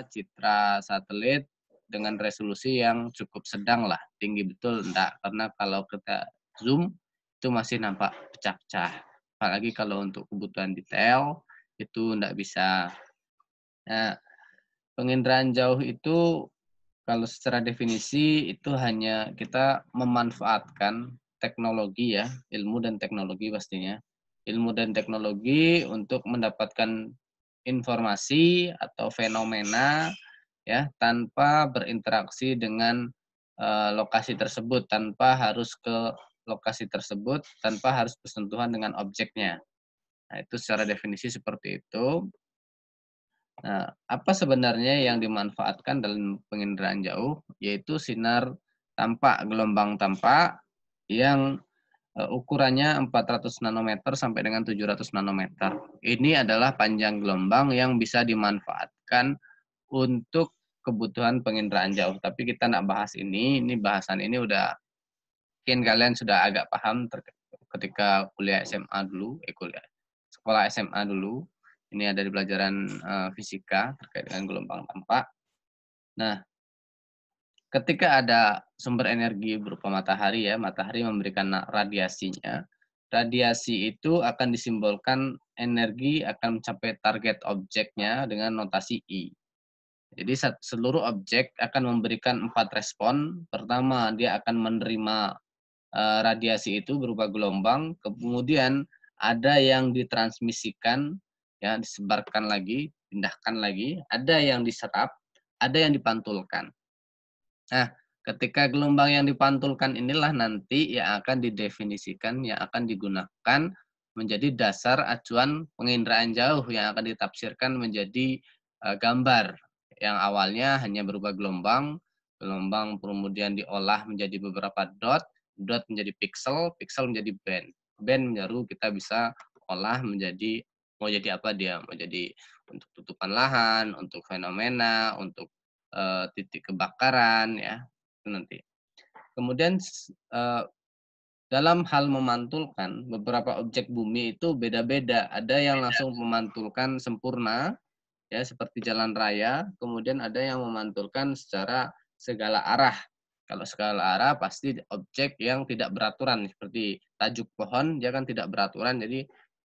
citra satelit dengan resolusi yang cukup sedang lah, tinggi betul enggak, karena kalau kita zoom itu masih nampak pecah-pecah. Apalagi kalau untuk kebutuhan detail itu enggak bisa. Nah, penginderaan jauh itu kalau secara definisi itu hanya kita memanfaatkan teknologi ya, ilmu dan teknologi pastinya. Ilmu dan teknologi untuk mendapatkan informasi atau fenomena ya tanpa berinteraksi dengan lokasi tersebut, tanpa harus ke lokasi tersebut, tanpa harus bersentuhan dengan objeknya. Nah, itu secara definisi seperti itu. Nah, apa sebenarnya yang dimanfaatkan dalam penginderaan jauh? Yaitu sinar tampak, gelombang tampak yang ukurannya 400 nanometer sampai dengan 700 nanometer. Ini adalah panjang gelombang yang bisa dimanfaatkan untuk kebutuhan penginderaan jauh. Tapi kita nggak bahas ini bahasan ini udah mungkin kalian sudah agak paham ketika kuliah SMA dulu, sekolah SMA dulu. Ini ada di pelajaran fisika terkait dengan gelombang tampak. Nah, ketika ada sumber energi berupa matahari ya, matahari memberikan radiasinya. Radiasi itu akan disimbolkan energi akan mencapai target objeknya dengan notasi I. Jadi seluruh objek akan memberikan 4 respon. Pertama, dia akan menerima radiasi itu berupa gelombang, kemudian ada yang ditransmisikan, ya disebarkan lagi, pindahkan lagi, ada yang diserap, ada yang dipantulkan. Nah, ketika gelombang yang dipantulkan inilah nanti yang akan didefinisikan, yang akan digunakan menjadi dasar acuan penginderaan jauh yang akan ditafsirkan menjadi gambar yang awalnya hanya berupa gelombang, gelombang kemudian diolah menjadi beberapa dot, dot menjadi pixel, pixel menjadi band. Band baru kita bisa olah menjadi mau jadi apa dia, mau jadi untuk tutupan lahan, untuk fenomena, untuk titik kebakaran ya, itu nanti. Kemudian dalam hal memantulkan, beberapa objek bumi itu beda-beda. Ada yang langsung memantulkan sempurna, ya seperti jalan raya, kemudian ada yang memantulkan secara segala arah. Kalau segala arah pasti objek yang tidak beraturan, seperti tajuk pohon, dia kan tidak beraturan, jadi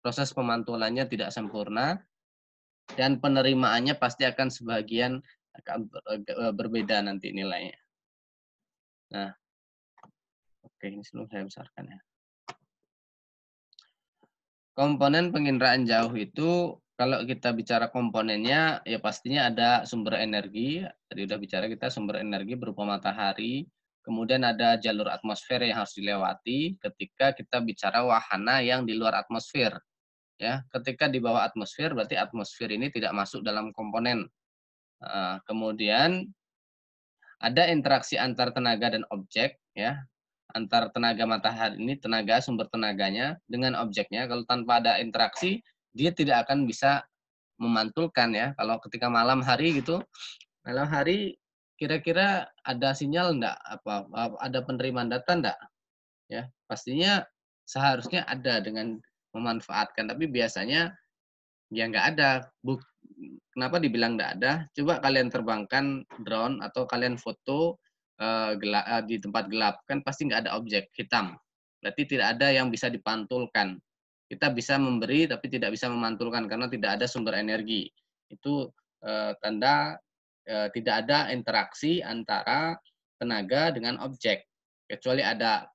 proses pemantulannya tidak sempurna, dan penerimaannya pasti akan sebagian akan berbeda nanti nilainya. Nah, oke, ini sebelum saya besarkan ya. Komponen penginderaan jauh itu kalau kita bicara komponennya ya pastinya ada sumber energi. Tadi udah bicara kita sumber energi berupa matahari. Kemudian ada jalur atmosfer yang harus dilewati ketika kita bicara wahana yang di luar atmosfer. Ya, ketika di bawah atmosfer berarti atmosfer ini tidak masuk dalam komponen. Kemudian ada interaksi antar tenaga dan objek ya. Antar tenaga matahari ini tenaga sumber tenaganya dengan objeknya. Kalau tanpa ada interaksi dia tidak akan bisa memantulkan ya. Kalau ketika malam hari gitu, malam hari kira-kira ada sinyal enggak apa ada penerimaan data enggak? Ya, pastinya seharusnya ada dengan memanfaatkan, tapi biasanya ya nggak ada. Kenapa dibilang nggak ada? Coba kalian terbangkan drone atau kalian foto di tempat gelap, kan pasti nggak ada objek hitam. Berarti tidak ada yang bisa dipantulkan. Kita bisa memberi tapi tidak bisa memantulkan karena tidak ada sumber energi. Itu tanda tidak ada interaksi antara tenaga dengan objek. Kecuali ada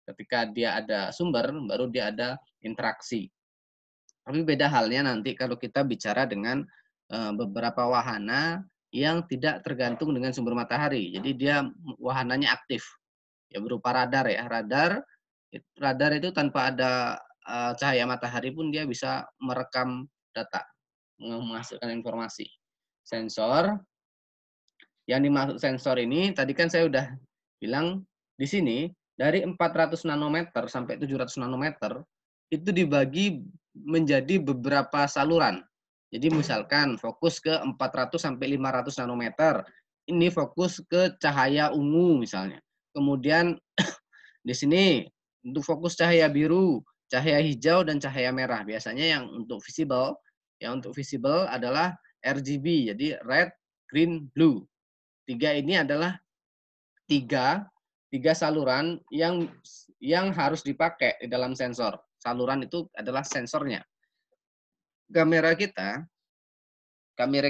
ketika dia ada sumber, baru dia ada interaksi. Tapi beda halnya nanti kalau kita bicara dengan beberapa wahana yang tidak tergantung dengan sumber matahari. Jadi dia wahananya aktif, ya berupa radar ya. Radar itu tanpa ada cahaya matahari pun dia bisa merekam data, menghasilkan informasi. Sensor, yang dimaksud sensor ini tadi kan saya udah bilang di sini dari 400 nanometer sampai 700 nanometer itu dibagi menjadi beberapa saluran. Jadi misalkan fokus ke 400 sampai 500 nanometer, ini fokus ke cahaya ungu misalnya. Kemudian di sini untuk fokus cahaya biru, cahaya hijau dan cahaya merah. Biasanya yang untuk visible adalah RGB, jadi red, green, blue. 3 ini adalah tiga saluran yang harus dipakai di dalam sensor. Saluran itu adalah sensornya. Kamera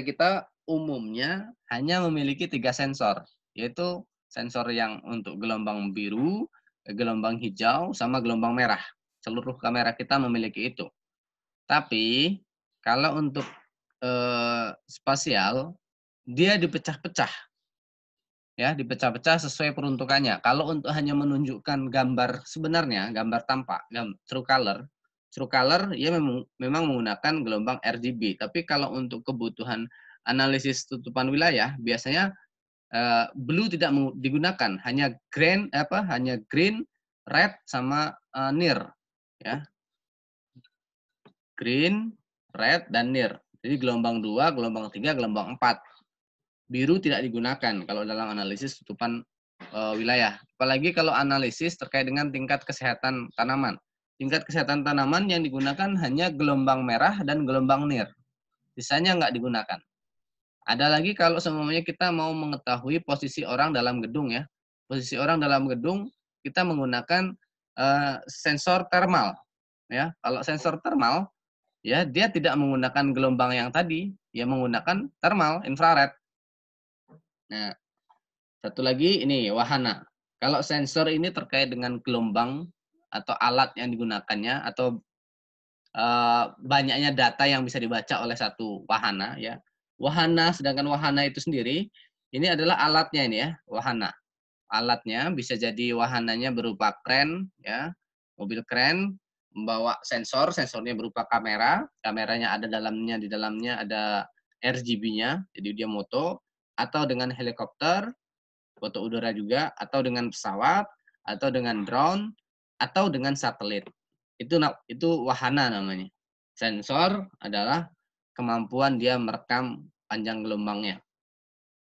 kita umumnya hanya memiliki 3 sensor, yaitu sensor yang untuk gelombang biru, gelombang hijau, sama gelombang merah. Seluruh kamera kita memiliki itu. Tapi kalau untuk spasial, dia dipecah-pecah, ya, dipecah-pecah sesuai peruntukannya. Kalau untuk hanya menunjukkan gambar sebenarnya, gambar tampak, true color ya memang menggunakan gelombang RGB. Tapi kalau untuk kebutuhan analisis tutupan wilayah, biasanya blue tidak digunakan, hanya green, red, sama near, ya. Green, red, dan near. Jadi gelombang 2, gelombang 3, gelombang 4. Biru tidak digunakan kalau dalam analisis tutupan wilayah. Apalagi kalau analisis terkait dengan tingkat kesehatan tanaman. Tingkat kesehatan tanaman yang digunakan hanya gelombang merah dan gelombang near. Sisanya nggak digunakan. Ada lagi kalau semuanya kita mau mengetahui posisi orang dalam gedung, ya. Posisi orang dalam gedung kita menggunakan sensor thermal, ya. Kalau sensor thermal, ya, dia tidak menggunakan gelombang yang tadi, dia menggunakan thermal, infrared. Nah, satu lagi ini wahana. Kalau sensor ini terkait dengan gelombang atau alat yang digunakannya atau banyaknya data yang bisa dibaca oleh satu wahana, ya. Wahana, sedangkan wahana itu sendiri ini adalah alatnya ini, ya, wahana. Alatnya bisa jadi wahananya berupa kren, ya, mobil kren membawa sensor, sensornya berupa kamera, kameranya ada di dalamnya ada RGB-nya, jadi dia moto, atau dengan helikopter, foto udara juga, atau dengan pesawat, atau dengan drone, atau dengan satelit. Itu wahana namanya. Sensor adalah kemampuan dia merekam panjang gelombangnya.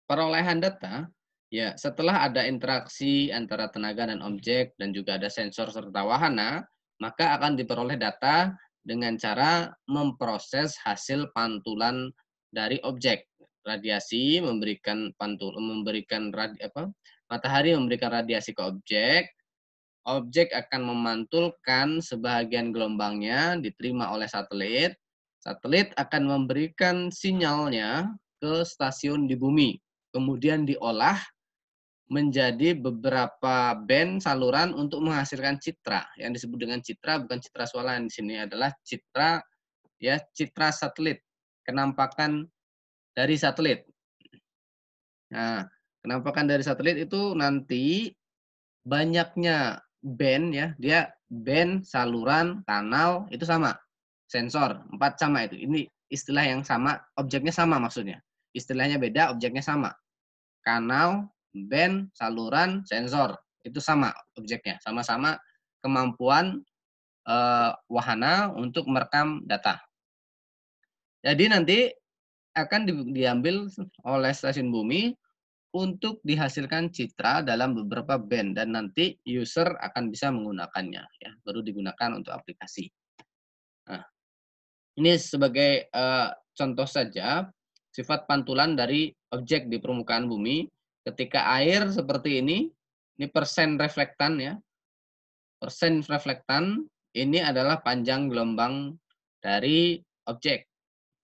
Perolehan data, ya, setelah ada interaksi antara tenaga dan objek dan juga ada sensor serta wahana, maka akan diperoleh data dengan cara memproses hasil pantulan dari objek. Radiasi matahari memberikan radiasi ke objek. Objek akan memantulkan sebagian gelombangnya diterima oleh satelit. Satelit akan memberikan sinyalnya ke stasiun di bumi. Kemudian diolah menjadi beberapa band saluran untuk menghasilkan citra. Yang disebut dengan citra bukan citra suara, di sini adalah citra, ya, citra satelit, kenampakan dari satelit. Nah, kenampakan dari satelit itu nanti banyaknya band, ya, dia band, saluran, kanal itu sama. Sensor 4 sama itu. Ini istilah yang sama, objeknya sama maksudnya. Istilahnya beda, objeknya sama. Kanal, band, saluran, sensor itu sama objeknya, sama-sama kemampuan wahana untuk merekam data. Jadi nanti akan diambil oleh stasiun bumi untuk dihasilkan citra dalam beberapa band dan nanti user akan bisa menggunakannya, ya, baru digunakan untuk aplikasi. Nah, ini sebagai contoh saja sifat pantulan dari objek di permukaan bumi. Ketika air seperti ini persen reflektan, ya. Persen reflektan ini adalah panjang gelombang dari objek.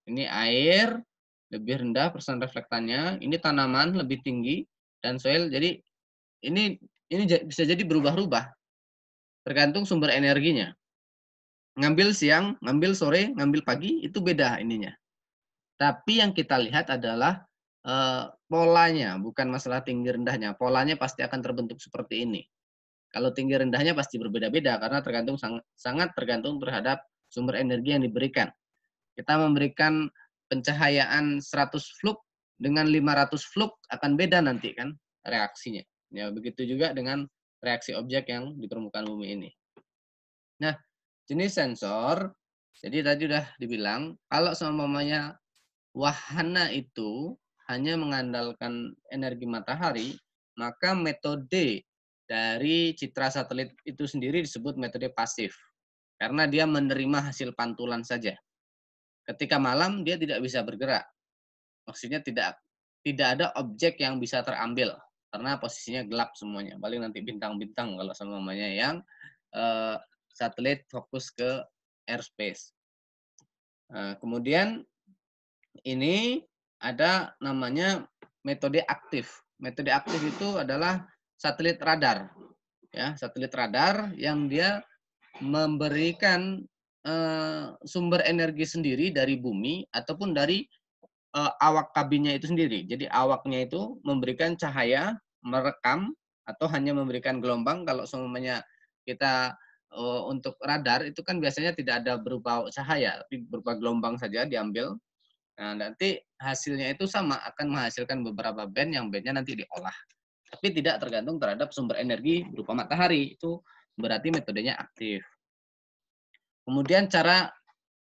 Ini air lebih rendah persen reflektannya, ini tanaman lebih tinggi dan soil. Jadi ini bisa jadi berubah-ubah tergantung sumber energinya. Ngambil siang, ngambil sore, ngambil pagi itu beda ininya. Tapi yang kita lihat adalah polanya, bukan masalah tinggi rendahnya. Polanya pasti akan terbentuk seperti ini. Kalau tinggi rendahnya pasti berbeda-beda karena sangat tergantung terhadap sumber energi yang diberikan. Kita memberikan pencahayaan 100 fluk dengan 500 fluk akan beda nanti kan reaksinya. Ya, begitu juga dengan reaksi objek yang di permukaan bumi ini. Nah, jenis sensor, jadi tadi udah dibilang, kalau seumpamanya wahana itu hanya mengandalkan energi matahari, maka metode dari citra satelit itu sendiri disebut metode pasif. Karena dia menerima hasil pantulan saja. Ketika malam dia tidak bisa bergerak. Maksudnya tidak tidak ada objek yang bisa terambil karena posisinya gelap semuanya. Paling nanti bintang-bintang kalau semuanya yang satelit fokus ke airspace. Kemudian ini ada namanya metode aktif. Metode aktif itu adalah satelit radar, ya, satelit radar yang dia memberikan sumber energi sendiri dari bumi ataupun dari awak kabinnya itu sendiri. Jadi awaknya itu memberikan cahaya, merekam atau hanya memberikan gelombang. Kalau semuanya kita untuk radar itu kan biasanya tidak ada berupa cahaya, tapi berupa gelombang saja diambil. Nah, nanti hasilnya itu sama, akan menghasilkan beberapa band yang bandnya nanti diolah. Tapi tidak tergantung terhadap sumber energi berupa matahari. Itu berarti metodenya aktif. Kemudian cara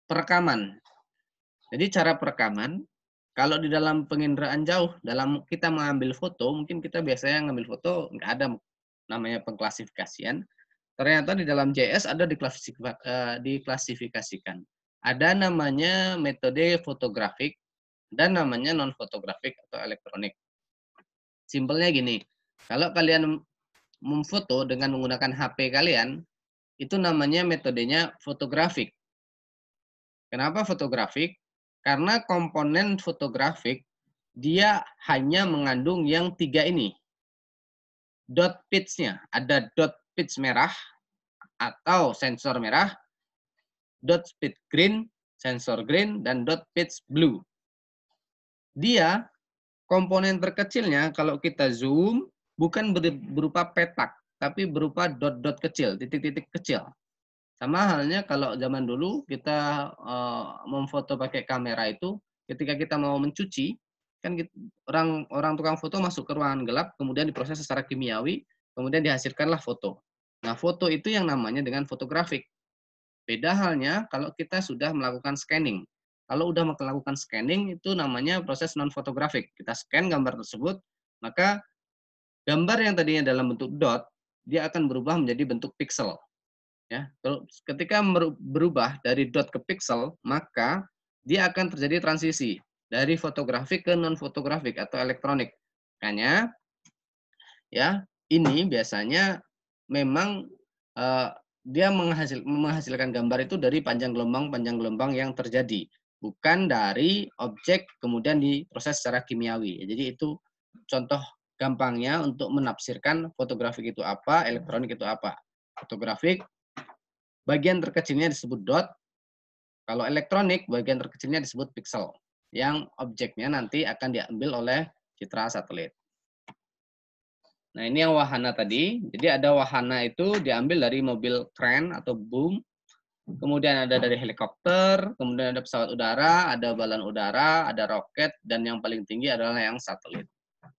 perekaman. Jadi cara perekaman, kalau di dalam penginderaan jauh, dalam kita mengambil foto, mungkin kita biasanya ngambil foto, nggak ada namanya pengklasifikasian. Ternyata di dalam JS ada diklasifikasikan. Ada namanya metode fotografik dan namanya non-fotografik atau elektronik. Simpelnya gini, kalau kalian memfoto dengan menggunakan HP kalian, itu namanya metodenya fotografik. Kenapa fotografik? Karena komponen fotografik dia hanya mengandung yang 3 ini. Dot pitch-nya, ada dot pitch merah atau sensor merah, dot pitch green, sensor green, dan dot pitch blue. Dia komponen terkecilnya kalau kita zoom bukan berupa petak, tapi berupa dot-dot kecil, titik-titik kecil. Sama halnya kalau zaman dulu kita memfoto pakai kamera itu, ketika kita mau mencuci, kan orang tukang foto masuk ke ruangan gelap, kemudian diproses secara kimiawi, kemudian dihasilkanlah foto. Nah, foto itu yang namanya dengan fotografik. Beda halnya kalau kita sudah melakukan scanning. Kalau udah melakukan scanning, itu namanya proses non-fotografik. Kita scan gambar tersebut, maka gambar yang tadinya dalam bentuk dot, dia akan berubah menjadi bentuk pixel. Ya, ketika berubah dari dot ke pixel, maka dia akan terjadi transisi dari fotografik ke non fotografik atau elektronik. Makanya ya, ini biasanya memang dia menghasilkan gambar itu dari panjang gelombang yang terjadi, bukan dari objek kemudian diproses secara kimiawi. Jadi itu contoh gampangnya untuk menafsirkan fotografik itu apa, elektronik itu apa. Fotografik bagian terkecilnya disebut dot. Kalau elektronik, bagian terkecilnya disebut pixel. Yang objeknya nanti akan diambil oleh citra satelit. Nah, ini yang wahana tadi. Jadi ada wahana itu diambil dari mobil kren atau boom. Kemudian ada dari helikopter, kemudian ada pesawat udara, ada balon udara, ada roket, dan yang paling tinggi adalah yang satelit.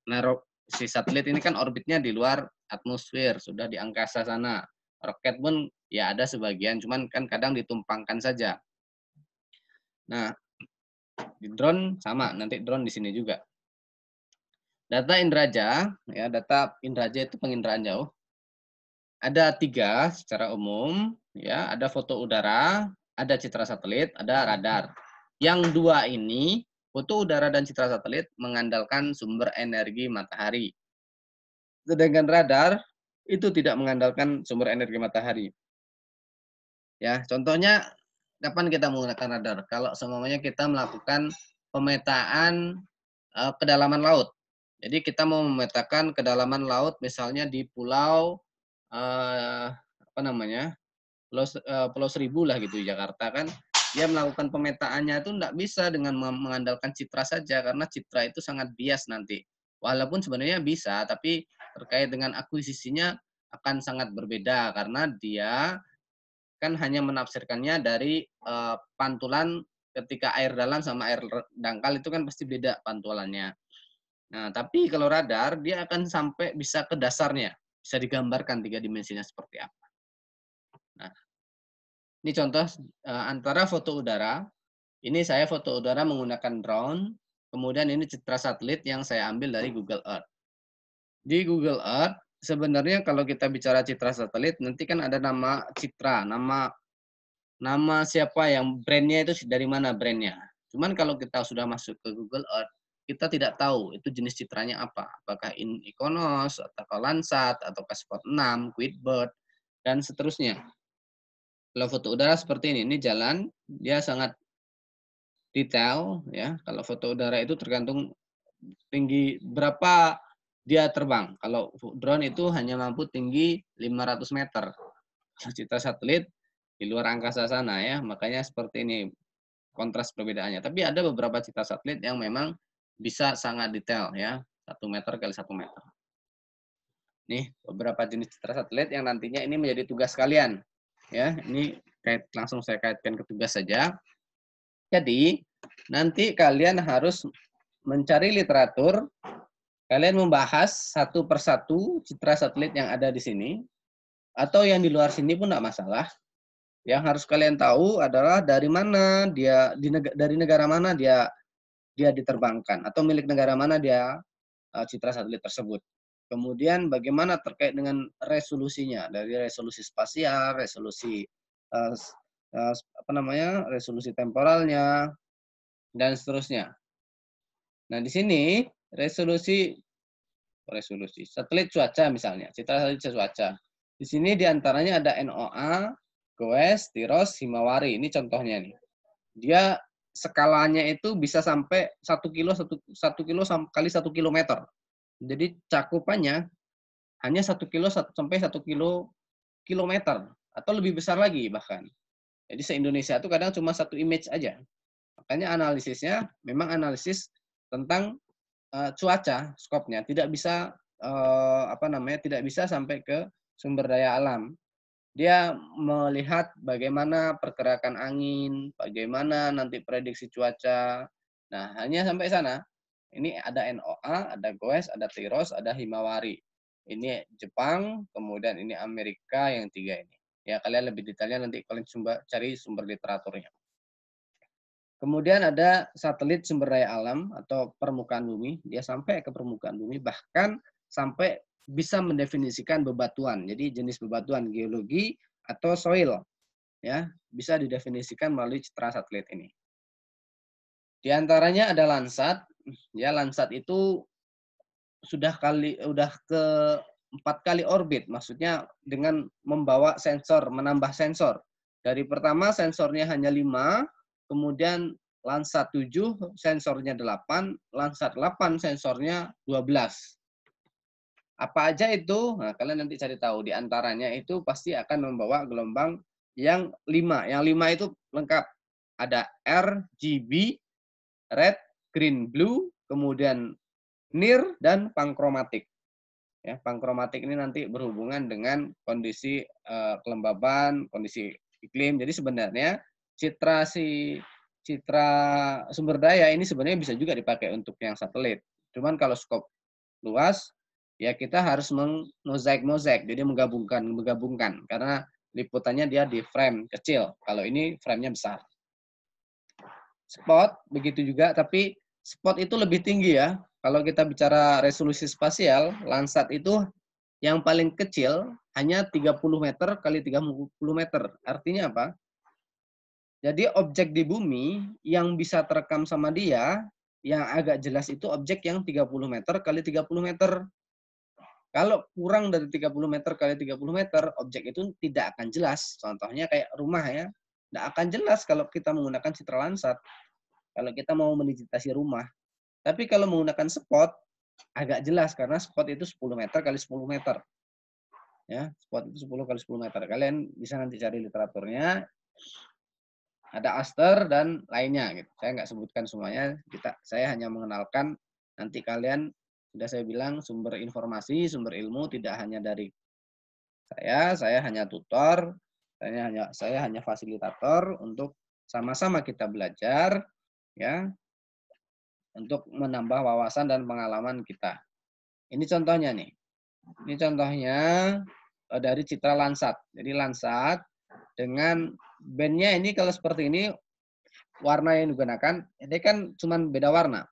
Nah, si satelit ini kan orbitnya di luar atmosfer, sudah di angkasa sana. Roket pun ya ada sebagian, cuman kan kadang ditumpangkan saja. Nah, di drone sama, nanti drone di sini juga. Data inderaja, ya data inderaja itu penginderaan jauh. Ada 3 secara umum, ya ada foto udara, ada citra satelit, ada radar. Yang 2 ini, foto udara dan citra satelit mengandalkan sumber energi matahari. Sedangkan radar itu tidak mengandalkan sumber energi matahari. Ya, contohnya kapan kita menggunakan radar? Kalau semuanya kita melakukan pemetaan kedalaman laut. Jadi kita mau memetakan kedalaman laut misalnya di pulau apa namanya? Pulau Seribu lah gitu di Jakarta kan. Dia melakukan pemetaannya itu enggak bisa dengan mengandalkan citra saja karena citra itu sangat bias nanti. Walaupun sebenarnya bisa, tapi terkait dengan akuisisinya akan sangat berbeda karena dia kan hanya menafsirkannya dari pantulan ketika air dalam sama air dangkal itu kan pasti beda pantulannya. Nah, tapi kalau radar dia akan sampai bisa ke dasarnya, bisa digambarkan 3 dimensinya seperti apa. Nah, ini contoh antara foto udara. Ini saya foto udara menggunakan drone, kemudian ini citra satelit yang saya ambil dari Google Earth. Di Google Earth sebenarnya kalau kita bicara citra satelit nanti kan ada nama citra, nama siapa yang brandnya itu dari mana brandnya. Cuman kalau kita sudah masuk ke Google Earth, kita tidak tahu itu jenis citranya apa. Apakah Iconos, atau Landsat, atau Spot 6, Quickbird, dan seterusnya. Kalau foto udara seperti ini jalan, dia sangat detail ya. Kalau foto udara itu tergantung tinggi berapa dia terbang. Kalau drone itu hanya mampu tinggi 500 meter. Citra satelit di luar angkasa sana ya, makanya seperti ini kontras perbedaannya. Tapi ada beberapa citra satelit yang memang bisa sangat detail ya, 1 meter kali 1 meter. Nih beberapa jenis citra satelit yang nantinya ini menjadi tugas kalian. Ya, ini langsung saya kaitkan ke tugas saja. Jadi, nanti kalian harus mencari literatur, kalian membahas satu persatu citra satelit yang ada di sini, atau yang di luar sini pun tidak masalah. Yang harus kalian tahu adalah dari mana dia, dari negara mana dia diterbangkan, atau milik negara mana dia citra satelit tersebut. Kemudian bagaimana terkait dengan resolusinya, dari resolusi spasial, resolusi resolusi temporalnya, dan seterusnya. Nah, di sini resolusi satelit cuaca misalnya, citra satelit cuaca. Di sini diantaranya ada NOAA, GOES, TIROS, Himawari. Ini contohnya nih. Dia skalanya itu bisa sampai 1 kilo kali 1 kilometer. Jadi cakupannya hanya 1 kilo sampai 1 kilometer atau lebih besar lagi bahkan. Jadi se-Indonesia itu kadang cuma satu image aja. Makanya analisisnya memang analisis tentang cuaca, skopnya tidak bisa tidak bisa sampai ke sumber daya alam. Dia melihat bagaimana pergerakan angin, bagaimana nanti prediksi cuaca. Nah, hanya sampai sana. Ini ada NOAA, ada GOES, ada TIROS, ada Himawari. Ini Jepang, kemudian ini Amerika, yang 3 ini. Ya, kalian lebih detailnya nanti kalian cari sumber literaturnya. Kemudian ada satelit sumber daya alam atau permukaan bumi. Dia sampai ke permukaan bumi, bahkan sampai bisa mendefinisikan bebatuan. Jadi jenis bebatuan geologi atau soil ya, bisa didefinisikan melalui citra satelit ini. Di antaranya ada Landsat. Ya, Landsat itu sudah ke 4 kali orbit, maksudnya dengan membawa sensor, menambah sensor. Dari pertama sensornya hanya 5, kemudian Landsat 7 sensornya 8, Landsat 8 sensornya 12. Apa aja itu? Nah, kalian nanti cari tahu. Di antaranya itu pasti akan membawa gelombang yang 5. Yang 5 itu lengkap. Ada RGB, red, green, blue, kemudian near, dan pankromatik. Ya, pankromatik ini nanti berhubungan dengan kondisi kelembaban, kondisi iklim. Jadi sebenarnya citra sumber daya ini sebenarnya bisa juga dipakai untuk yang satelit. Cuman kalau skop luas, ya kita harus mozaik, jadi menggabungkan karena liputannya dia di frame kecil. Kalau ini frame-nya besar. Spot begitu juga, tapi spot itu lebih tinggi ya. Kalau kita bicara resolusi spasial, Landsat itu yang paling kecil hanya 30 meter kali 30 meter. Artinya apa? Jadi objek di bumi yang bisa terekam sama dia, yang agak jelas itu objek yang 30 meter kali 30 meter. Kalau kurang dari 30 meter kali 30 meter, objek itu tidak akan jelas. Contohnya kayak rumah ya. Tidak akan jelas kalau kita menggunakan citra Landsat. Kalau kita mau mendigitasi rumah. Tapi kalau menggunakan spot, agak jelas karena spot itu 10 meter kali 10 meter. Ya, spot itu 10 kali 10 meter. Kalian bisa nanti cari literaturnya. Ada aster dan lainnya gitu. Saya nggak sebutkan semuanya. Saya hanya mengenalkan, nanti kalian, sudah saya bilang, sumber informasi, sumber ilmu tidak hanya dari saya hanya tutor, saya hanya fasilitator untuk sama-sama kita belajar ya, untuk menambah wawasan dan pengalaman kita. Ini contohnya nih. Ini contohnya dari citra Landsat. Jadi Landsat dengan bandnya ini kalau seperti ini, warna yang digunakan ini kan cuma beda warna,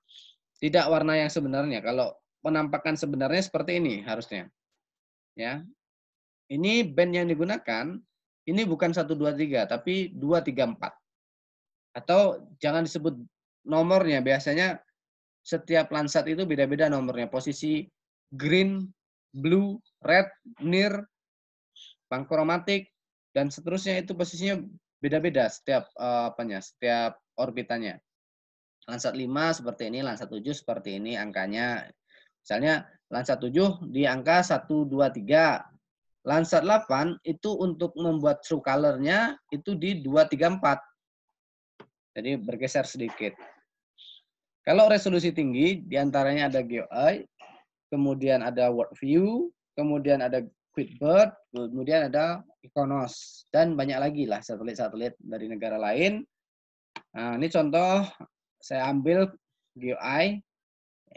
tidak warna yang sebenarnya. Kalau penampakan sebenarnya seperti ini harusnya ya. Ini band yang digunakan ini bukan 1 2 3 tapi 2 3 4, atau jangan disebut nomornya, biasanya setiap Landsat itu beda-beda nomornya. Posisi green, blue, red, near, panchromatic, dan seterusnya itu posisinya beda-beda setiap setiap orbitannya. Landsat 5 seperti ini, Landsat 7 seperti ini angkanya. Misalnya Landsat 7 di angka 1, 2, 3. Landsat 8 itu untuk membuat true color-nya itu di 2, 3, 4. Jadi bergeser sedikit. Kalau resolusi tinggi, diantaranya ada GeoEye, kemudian ada World View, kemudian ada QuickBird, kemudian ada Iconos, dan banyak lagi lah satelit-satelit dari negara lain. Nah, ini contoh saya ambil GeoEye,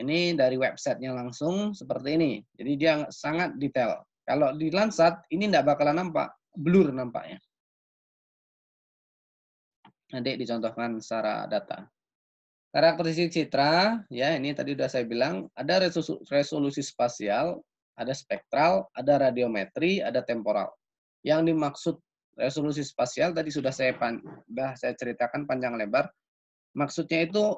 ini dari websitenya langsung seperti ini. Jadi dia sangat detail. Kalau di Landsat, ini tidak bakalan nampak, blur nampaknya. Nanti dicontohkan secara data. Karakteristik citra, ya ini tadi sudah saya bilang, ada resolusi spasial, ada spektral, ada radiometri, ada temporal. Yang dimaksud resolusi spasial tadi sudah saya ceritakan panjang lebar. Maksudnya itu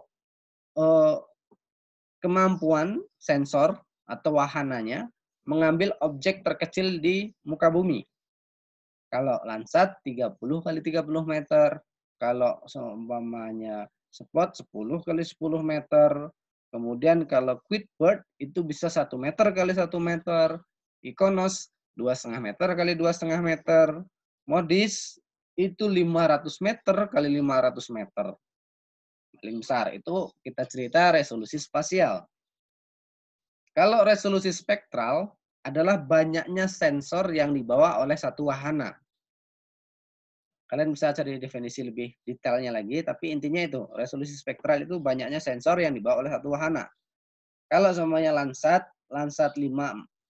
kemampuan sensor atau wahananya mengambil objek terkecil di muka bumi. Kalau Landsat 30 kali 30 meter, kalau seumpamanya Spot 10 kali 10 meter. Kemudian kalau QuickBird itu bisa 1 meter kali 1 meter. Iconos 2,5 meter kali 2,5 meter. MODIS itu 500 meter kali 500 meter. Paling besar itu kita cerita resolusi spasial. Kalau resolusi spektral adalah banyaknya sensor yang dibawa oleh satu wahana. Kalian bisa cari definisi lebih detailnya lagi, tapi intinya itu, resolusi spektral itu banyaknya sensor yang dibawa oleh satu wahana. Kalau semuanya Landsat 5,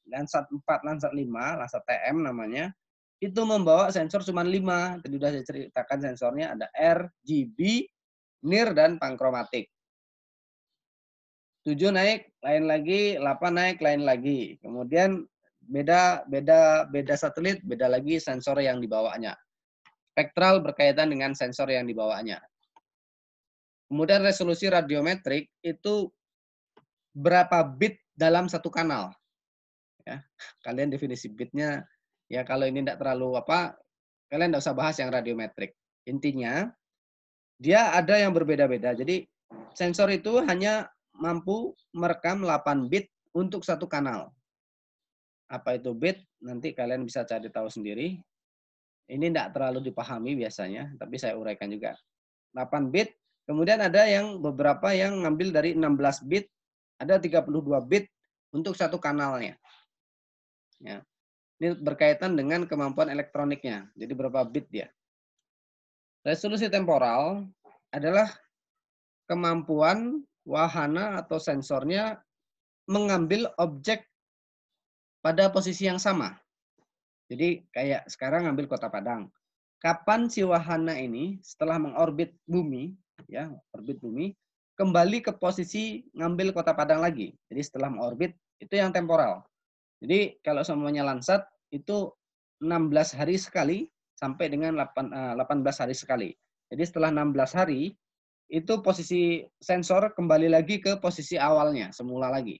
Landsat 4, Landsat 5, Landsat TM namanya, itu membawa sensor cuma 5. Tadi sudah saya ceritakan sensornya, ada RGB, NIR, dan panchromatic. 7 naik, lain lagi, 8 naik, lain lagi. Kemudian beda satelit, beda lagi sensor yang dibawanya. Spektral berkaitan dengan sensor yang dibawanya. Kemudian resolusi radiometrik itu berapa bit dalam satu kanal. Ya, kalian definisi bitnya, ya kalau ini tidak terlalu kalian tidak usah bahas yang radiometrik. Intinya, dia ada yang berbeda-beda. Jadi sensor itu hanya mampu merekam 8 bit untuk satu kanal. Apa itu bit? Nanti kalian bisa cari tahu sendiri. Ini tidak terlalu dipahami biasanya, tapi saya uraikan juga. 8 bit, kemudian ada yang beberapa yang ngambil dari 16 bit, ada 32 bit untuk satu kanalnya. Ya. Ini berkaitan dengan kemampuan elektroniknya. Jadi berapa bit dia. Resolusi temporal adalah kemampuan wahana atau sensornya mengambil objek pada posisi yang sama. Jadi kayak sekarang ngambil Kota Padang. Kapan si wahana ini setelah mengorbit bumi, ya, orbit bumi, kembali ke posisi ngambil Kota Padang lagi. Jadi setelah mengorbit itu yang temporal. Jadi kalau semuanya Landsat itu 16 hari sekali sampai dengan 18 hari sekali. Jadi setelah 16 hari itu posisi sensor kembali lagi ke posisi awalnya, semula lagi.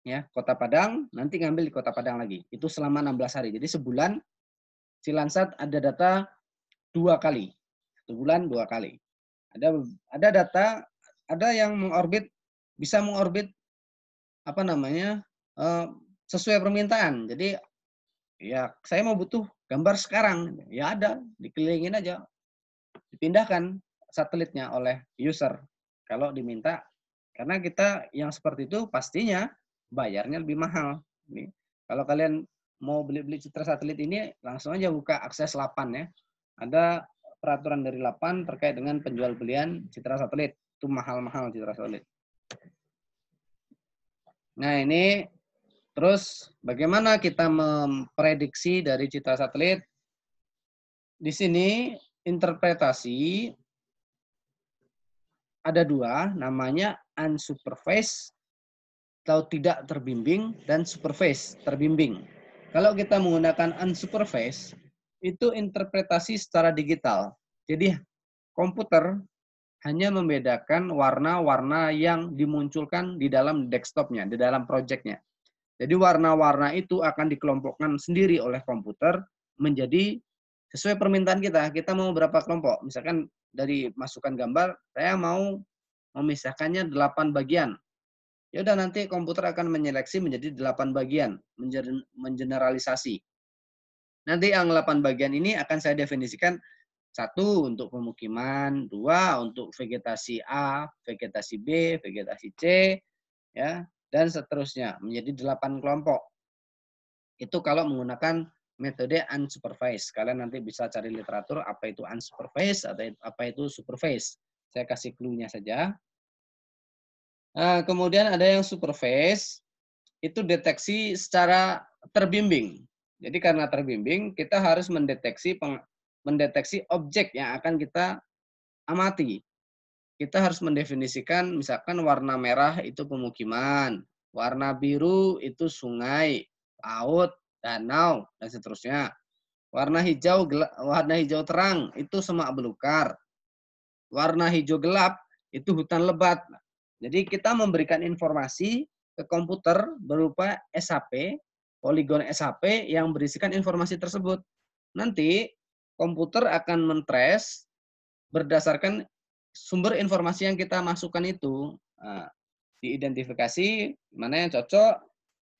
Ya, Kota Padang, nanti ngambil di Kota Padang lagi. Itu selama 16 hari. Jadi sebulan si Landsat ada data 2 kali. Sebulan 2 kali. Ada data, ada yang bisa mengorbit sesuai permintaan. Jadi ya saya mau butuh gambar sekarang. Ya ada, dikelilingin aja. Dipindahkan satelitnya oleh user kalau diminta. Karena kita yang seperti itu pastinya bayarnya lebih mahal. Nih, kalau kalian mau beli citra satelit ini, langsung aja buka akses 8 ya. Ada peraturan dari 8 terkait dengan penjual belian citra satelit. Itu mahal-mahal citra satelit. Nah ini, terus bagaimana kita memprediksi dari citra satelit? Di sini interpretasi ada 2, namanya unsupervised atau tidak terbimbing dan supervised, terbimbing. Kalau kita menggunakan unsupervised, itu interpretasi secara digital. Jadi komputer hanya membedakan warna-warna yang dimunculkan di dalam desktopnya, di dalam projectnya. Jadi warna-warna itu akan dikelompokkan sendiri oleh komputer menjadi sesuai permintaan kita. Kita mau berapa kelompok? Misalkan dari masukan gambar, saya mau memisahkannya 8 bagian. Ya udah nanti komputer akan menyeleksi menjadi 8 bagian, mengeneralisasi. Nanti yang 8 bagian ini akan saya definisikan, satu untuk pemukiman, dua untuk vegetasi A, vegetasi B, vegetasi C, ya, dan seterusnya menjadi 8 kelompok. Itu kalau menggunakan metode unsupervised. Kalian nanti bisa cari literatur apa itu unsupervised atau apa itu supervised. Saya kasih clue-nya saja. Nah, kemudian ada yang supervised, itu deteksi secara terbimbing. Jadi karena terbimbing, kita harus mendeteksi objek yang akan kita amati. Kita harus mendefinisikan misalkan warna merah itu pemukiman, warna biru itu sungai, laut, danau, dan seterusnya. Warna hijau terang itu semak belukar. Warna hijau gelap itu hutan lebat. Jadi kita memberikan informasi ke komputer berupa SHP, poligon SHP yang berisikan informasi tersebut. Nanti komputer akan mentrace berdasarkan sumber informasi yang kita masukkan itu. Nah, diidentifikasi mana yang cocok.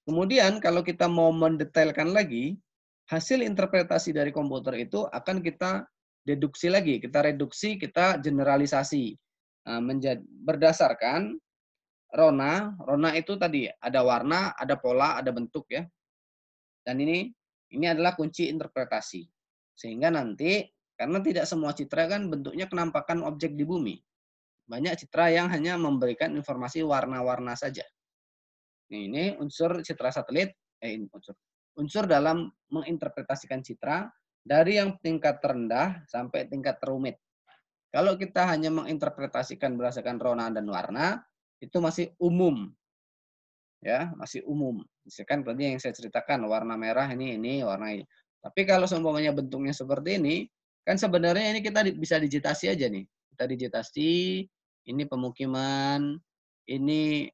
Kemudian kalau kita mau mendetailkan lagi, hasil interpretasi dari komputer itu akan kita deduksi lagi, kita reduksi, kita generalisasi. Berdasarkan Rona itu tadi ada warna, ada pola, ada bentuk ya. Dan ini adalah kunci interpretasi. Sehingga nanti karena tidak semua citra kan bentuknya kenampakan objek di bumi. Banyak citra yang hanya memberikan informasi warna-warna saja. Ini unsur citra satelit, unsur dalam menginterpretasikan citra dari yang tingkat terendah sampai tingkat terumit. Kalau kita hanya menginterpretasikan berdasarkan rona dan warna, itu masih umum. Ya, masih umum. Misalkan tadi yang saya ceritakan, warna merah ini, warna ini. Tapi kalau seumpamanya bentuknya seperti ini, kan sebenarnya ini kita bisa digitasi aja nih. Kita digitasi, ini pemukiman, ini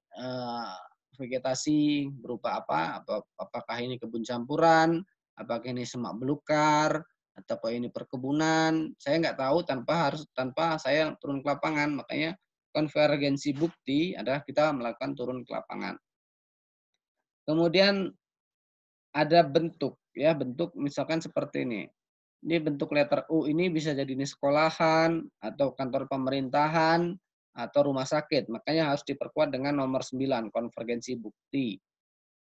vegetasi berupa apa? Apakah ini kebun campuran, apakah ini semak belukar, atau ini perkebunan. Saya nggak tahu tanpa saya turun ke lapangan. Makanya konvergensi bukti adalah kita melakukan turun ke lapangan. Kemudian ada bentuk, ya bentuk misalkan seperti ini. Ini bentuk letter U ini bisa jadi ini sekolahan atau kantor pemerintahan atau rumah sakit. Makanya harus diperkuat dengan nomor 9, konvergensi bukti.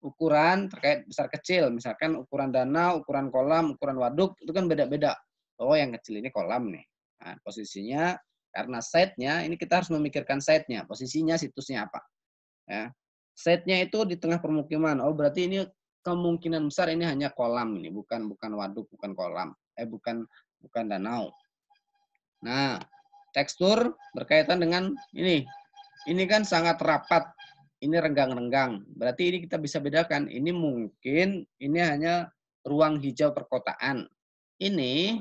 Ukuran terkait besar kecil, misalkan ukuran danau, ukuran kolam, ukuran waduk, itu kan beda-beda. Oh yang kecil ini kolam nih. Nah, posisinya karena site-nya, ini kita harus memikirkan site-nya, posisinya situsnya apa. Ya. Site-nya itu di tengah permukiman. Oh berarti ini kemungkinan besar ini hanya kolam ini, bukan waduk, bukan kolam, bukan danau. Nah, tekstur berkaitan dengan ini. Ini kan sangat rapat. Ini renggang-renggang. Berarti ini kita bisa bedakan. Ini mungkin ini hanya ruang hijau perkotaan. Ini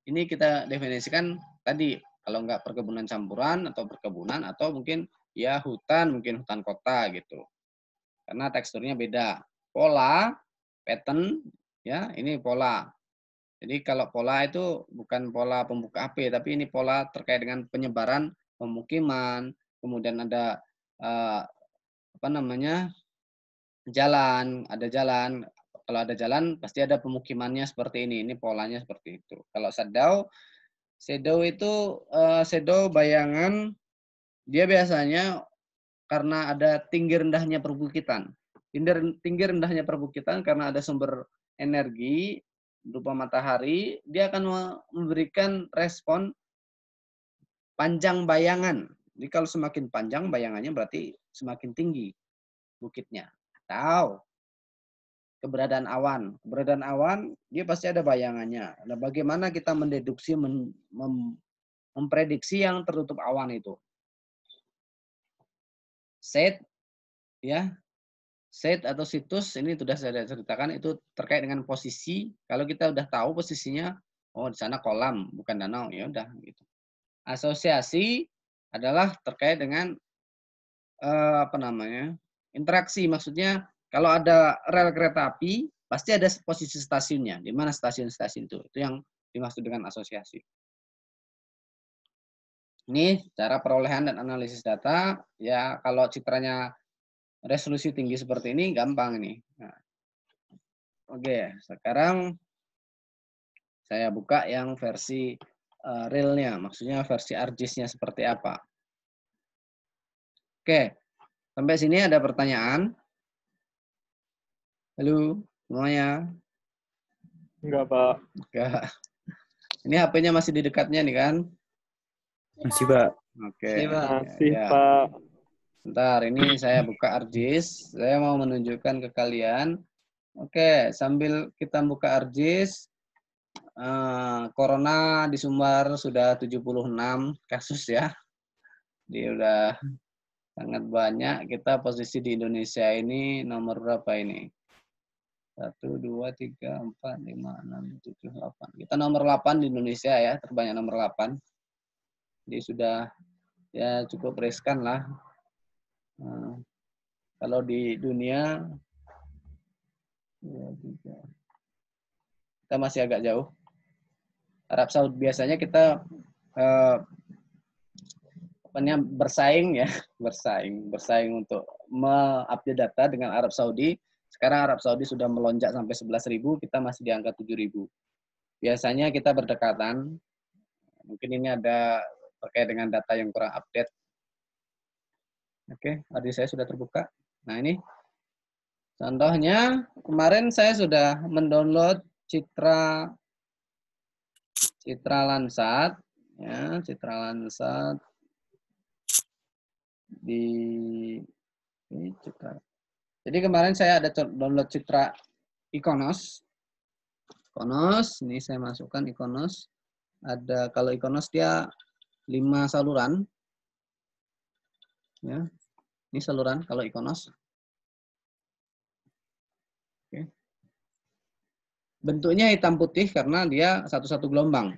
kita definisikan tadi kalau enggak perkebunan campuran atau perkebunan atau mungkin ya hutan, mungkin hutan kota gitu. Karena teksturnya beda. Pola, pattern, ya ini pola. Jadi kalau pola itu bukan pola pembuka HP, tapi ini pola terkait dengan penyebaran pemukiman, kemudian ada jalan, ada jalan. Kalau ada jalan pasti ada pemukimannya seperti ini. Ini polanya seperti itu. Kalau shadow itu shadow bayangan dia biasanya karena ada tinggi rendahnya perbukitan. Tinggi rendahnya perbukitan karena ada sumber energi berupa matahari, dia akan memberikan respon panjang bayangan. Jadi kalau semakin panjang bayangannya berarti semakin tinggi bukitnya. Atau keberadaan awan. Keberadaan awan dia pasti ada bayangannya. Nah, bagaimana kita mendeduksi, memprediksi yang tertutup awan itu? Set, ya, set atau situs ini sudah saya ceritakan itu terkait dengan posisi. Kalau kita udah tahu posisinya, oh di sana kolam bukan danau, ya udah gitu. Asosiasi adalah terkait dengan interaksi. Maksudnya kalau ada rel kereta api pasti ada posisi stasiunnya. Di mana stasiun-stasiun itu? Itu yang dimaksud dengan asosiasi. Ini cara perolehan dan analisis data. Ya kalau citranya resolusi tinggi seperti ini gampang ini. Nah, oke, sekarang saya buka yang versi realnya, maksudnya versi ArcGIS-nya seperti apa. Oke, sampai sini ada pertanyaan? Halo, semuanya? Enggak, Pak. Enggak. Ini HP-nya masih di dekatnya nih kan? Masih, Pak. Oke, Masih, ya. Pak. Bentar, ini saya buka ArcGIS. Saya mau menunjukkan ke kalian. Oke, sambil kita buka ArcGIS, Corona di Sumbar sudah 76 kasus ya. Dia udah sangat banyak. Kita posisi di Indonesia ini nomor berapa ini? 1, 2, 3, 4, 5, 6, 7, 8. Kita nomor 8 di Indonesia ya, terbanyak nomor 8. Jadi sudah ya cukup riskan lah. Kalau di dunia kita masih agak jauh. Arab Saudi biasanya kita bersaing ya, bersaing untuk mengupdate data dengan Arab Saudi. Sekarang Arab Saudi sudah melonjak sampai 11.000, kita masih di angka 7.000. Biasanya kita berdekatan. Mungkin ini ada terkait dengan data yang kurang update. Oke, tadi saya sudah terbuka. Nah ini contohnya, kemarin saya sudah mendownload Citra Landsat, ya, Citra Landsat di ini Citra. Jadi kemarin saya ada download Citra Iconos. Iconos, ini saya masukkan Iconos. Ada kalau Iconos dia 5 saluran. Ya. Ini saluran kalau Iconos. Oke. Bentuknya hitam putih karena dia satu-satu gelombang.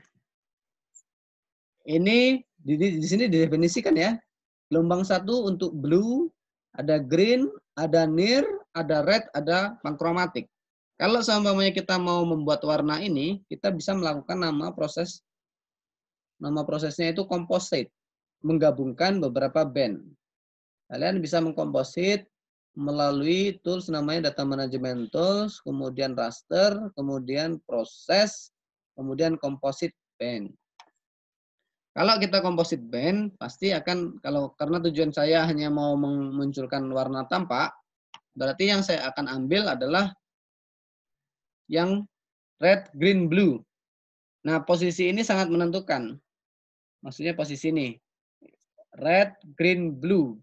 Ini di sini didefinisikan ya. Gelombang 1 untuk blue, ada green, ada near, ada red, ada panchromatic. Kalau seumpamanya kita mau membuat warna ini, kita bisa melakukan nama prosesnya itu composite, menggabungkan beberapa band. Kalian bisa mengkomposit melalui tools namanya data management tools, kemudian raster, kemudian proses, kemudian composite band. Kalau kita composite band, pasti akan, karena tujuan saya hanya mau memunculkan warna tampak, berarti yang saya akan ambil adalah yang red, green, blue. Nah, posisi ini sangat menentukan. Maksudnya posisi ini. Red, green, blue.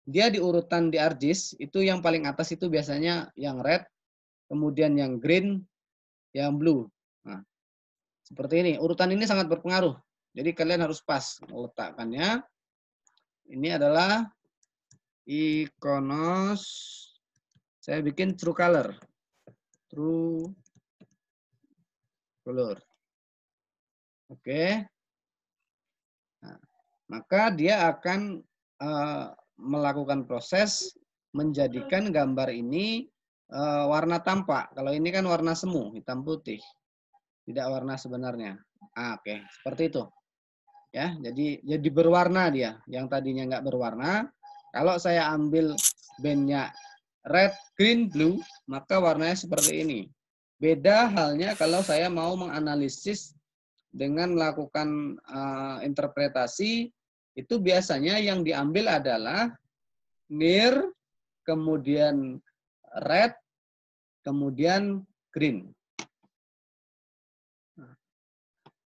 Dia di urutan di ArcGIS, itu yang paling atas itu biasanya yang red, kemudian yang green, yang blue. Nah, seperti ini. Urutan ini sangat berpengaruh. Jadi kalian harus pas meletakkannya. Ini adalah Iconos. Saya bikin true color. True color. Oke. Nah, maka dia akan melakukan proses menjadikan gambar ini warna tampak. Kalau ini kan warna semu, hitam putih. Tidak warna sebenarnya. Oke, seperti itu. Ya, jadi berwarna dia. Yang tadinya nggak berwarna, kalau saya ambil bandnya red, green, blue, maka warnanya seperti ini. Beda halnya kalau saya mau menganalisis dengan melakukan interpretasi, itu biasanya yang diambil adalah near, kemudian red, kemudian green.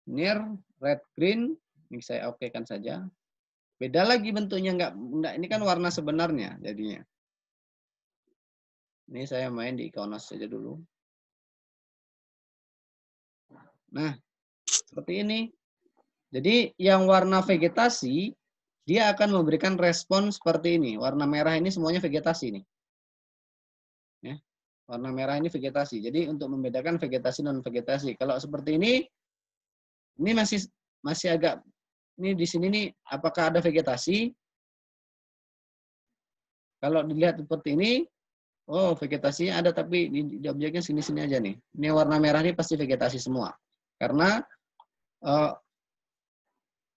Near, red, green, ini saya okekan saja. Beda lagi bentuknya, enggak, ini kan warna sebenarnya jadinya. Ini saya main di Iconos saja dulu. Nah, seperti ini. Jadi yang warna vegetasi, dia akan memberikan respon seperti ini. Warna merah ini semuanya vegetasi nih. Ya, warna merah ini vegetasi. Jadi untuk membedakan vegetasi non vegetasi. Kalau seperti ini masih agak ini di sini nih apakah ada vegetasi? Kalau dilihat seperti ini, oh vegetasinya ada tapi di objeknya sini-sini aja nih. Ini warna merah ini pasti vegetasi semua. Karena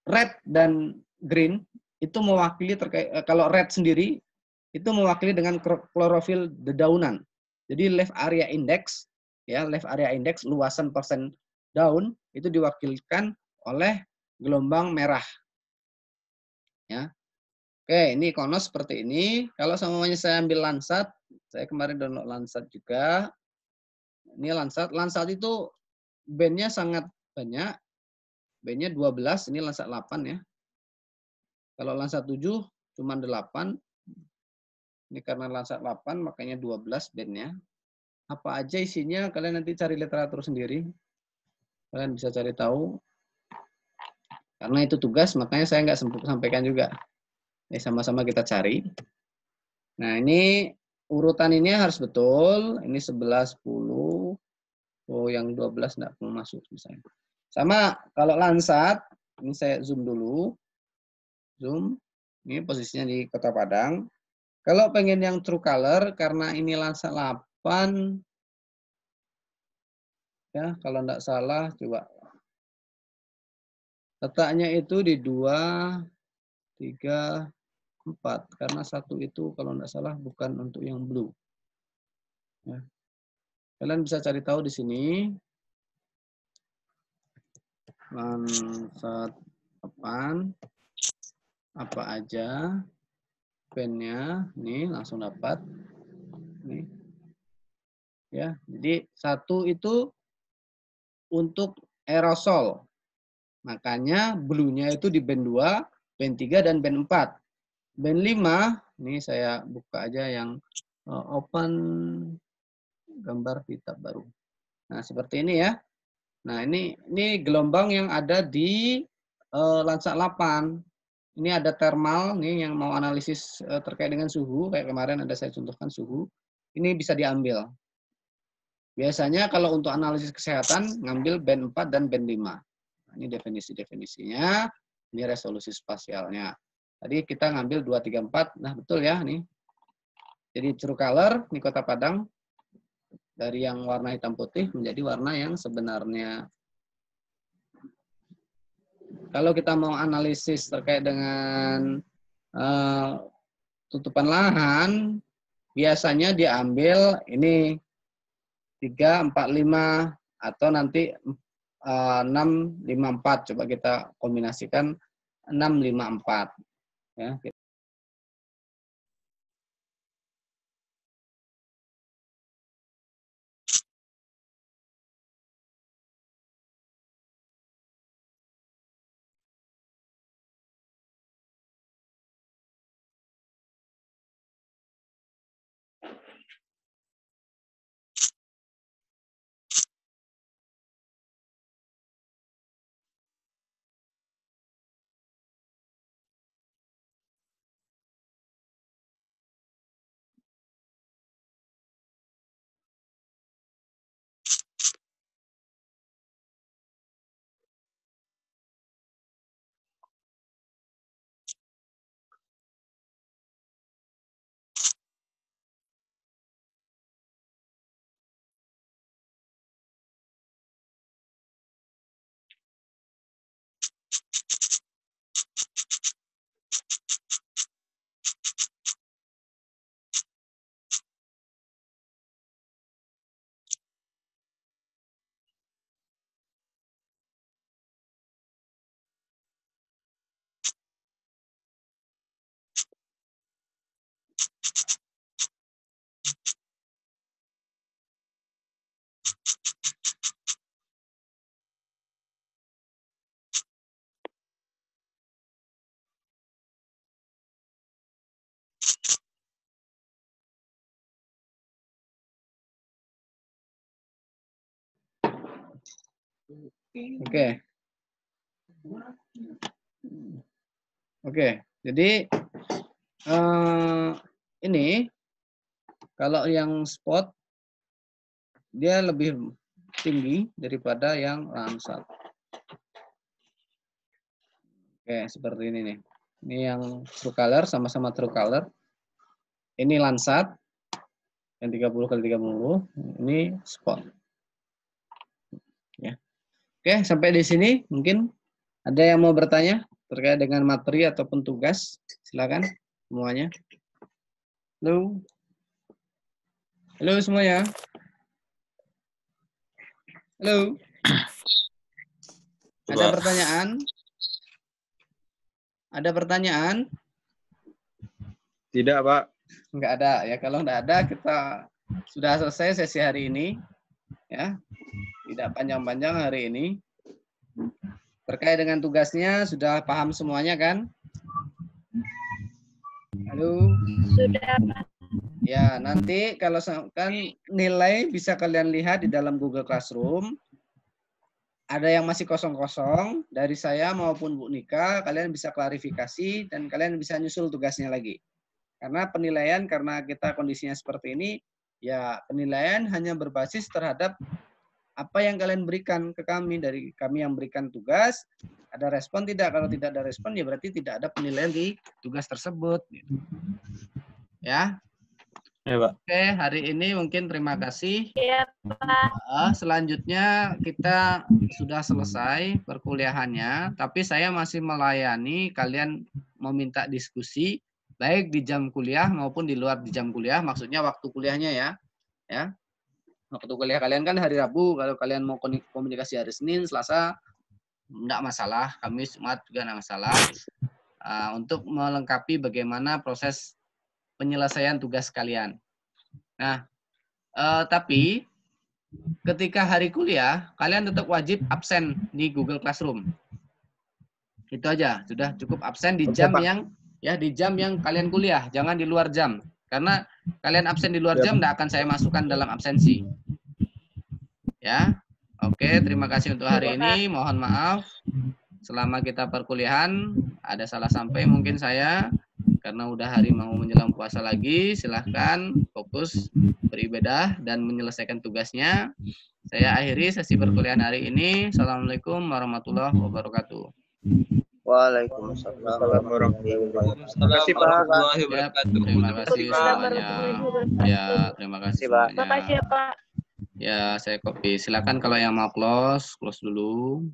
red dan green itu mewakili terkait kalau red sendiri itu mewakili dengan klorofil dedaunan. Jadi leaf area index ya, leaf area index luasan persen daun itu diwakilkan oleh gelombang merah. Ya. Oke, ini konos seperti ini. Kalau semuanya saya ambil Landsat, saya kemarin download Landsat juga. Ini Landsat. Landsat itu bandnya sangat banyak. Bandnya 12, ini Landsat 8 ya. Kalau Landsat 7 cuma 8. Ini karena Landsat 8 makanya 12 bandnya. Apa aja isinya kalian nanti cari literatur sendiri. Kalian bisa cari tahu. Karena itu tugas makanya saya nggak sampaikan juga. Ini sama-sama kita cari. Nah, ini urutan ini harus betul. Ini 11, 10. Oh, yang 12 enggak perlu masuk misalnya. Sama kalau Landsat, ini saya zoom dulu. Zoom. Ini posisinya di Kota Padang. Kalau pengen yang true color, karena ini Landsat 8, ya kalau enggak salah, coba. Letaknya itu di 2, 3, 4. Karena 1 itu kalau enggak salah bukan untuk yang blue. Ya. Kalian bisa cari tahu di sini. Landsat 8. Apa aja bandnya, nih langsung dapat. Nih. Ya, jadi 1 itu untuk aerosol. Makanya blue-nya itu di band 2, band 3, dan band 4. Band 5, ini saya buka aja yang open gambar di tab baru. Nah, seperti ini ya. Nah, ini gelombang yang ada di Landsat 8. Ini ada thermal nih yang mau analisis terkait dengan suhu. Kayak kemarin ada saya contohkan suhu. Ini bisa diambil. Biasanya kalau untuk analisis kesehatan, ngambil band 4 dan band 5. Nah, ini definisi-definisinya. Ini resolusi spasialnya. Tadi kita ngambil 2, 3, 4. Nah, betul ya nih. Jadi true color, ini Kota Padang. Dari yang warna hitam putih menjadi warna yang sebenarnya. Kalau kita mau analisis terkait dengan tutupan lahan, biasanya diambil ini 3, 4, 5, atau nanti 6, 5, 4. Coba kita kombinasikan 6, 5, 4. Ya. Oke. Oke, jadi ini kalau yang spot dia lebih tinggi daripada yang Landsat. Oke, seperti ini nih. Ini yang true color, sama-sama true color. Ini Landsat, yang 30x30. Ini spot. Ya. Oke, sampai di sini mungkin ada yang mau bertanya terkait dengan materi ataupun tugas. Silakan semuanya. Halo. Halo semuanya. Halo. Ada pertanyaan? Ada pertanyaan? Tidak, Pak. Enggak ada ya. Kalau enggak ada, kita sudah selesai sesi hari ini. Ya. Tidak panjang-panjang hari ini. Terkait dengan tugasnya sudah paham semuanya kan? Halo. Sudah, Pak. Ya, nanti kalau kan nilai bisa kalian lihat di dalam Google Classroom. Ada yang masih kosong-kosong dari saya maupun Bu Nika, kalian bisa klarifikasi dan kalian bisa nyusul tugasnya lagi. Karena penilaian, karena kita kondisinya seperti ini, ya penilaian hanya berbasis terhadap apa yang kalian berikan ke kami. Dari kami yang berikan tugas, ada respon tidak? Kalau tidak ada respon, ya berarti tidak ada penilaian di tugas tersebut. Ya. Ya, Pak. Oke, hari ini mungkin terima kasih. Iya, Pak. Selanjutnya kita sudah selesai perkuliahannya, tapi saya masih melayani kalian meminta diskusi baik di jam kuliah maupun di luar di jam kuliah, maksudnya waktu kuliahnya ya. Ya. Waktu kuliah kalian kan hari Rabu, kalau kalian mau komunikasi hari Senin, Selasa enggak masalah, Kamis, Jumat juga enggak masalah. Untuk melengkapi bagaimana proses penyelesaian tugas kalian. Nah, tapi ketika hari kuliah, kalian tetap wajib absen di Google Classroom. Itu aja, sudah cukup absen di jam di jam yang kalian kuliah, jangan di luar jam. Karena kalian absen di luar jam, tidak akan saya masukkan dalam absensi. Ya, oke, terima kasih untuk hari ini. Mohon maaf, selama kita perkuliahan, ada salah sampai mungkin saya. Karena udah hari mau menjelang puasa lagi, silahkan fokus beribadah dan menyelesaikan tugasnya. Saya akhiri sesi perkuliahan hari ini. Assalamualaikum warahmatullahi wabarakatuh. Waalaikumsalam warahmatullahi wabarakatuh. Terima kasih, Pak. Ya, terima kasih semuanya. Ya, terima kasih semuanya. Terima kasih ya, Pak. Ya, saya copy. Silakan kalau yang mau close dulu.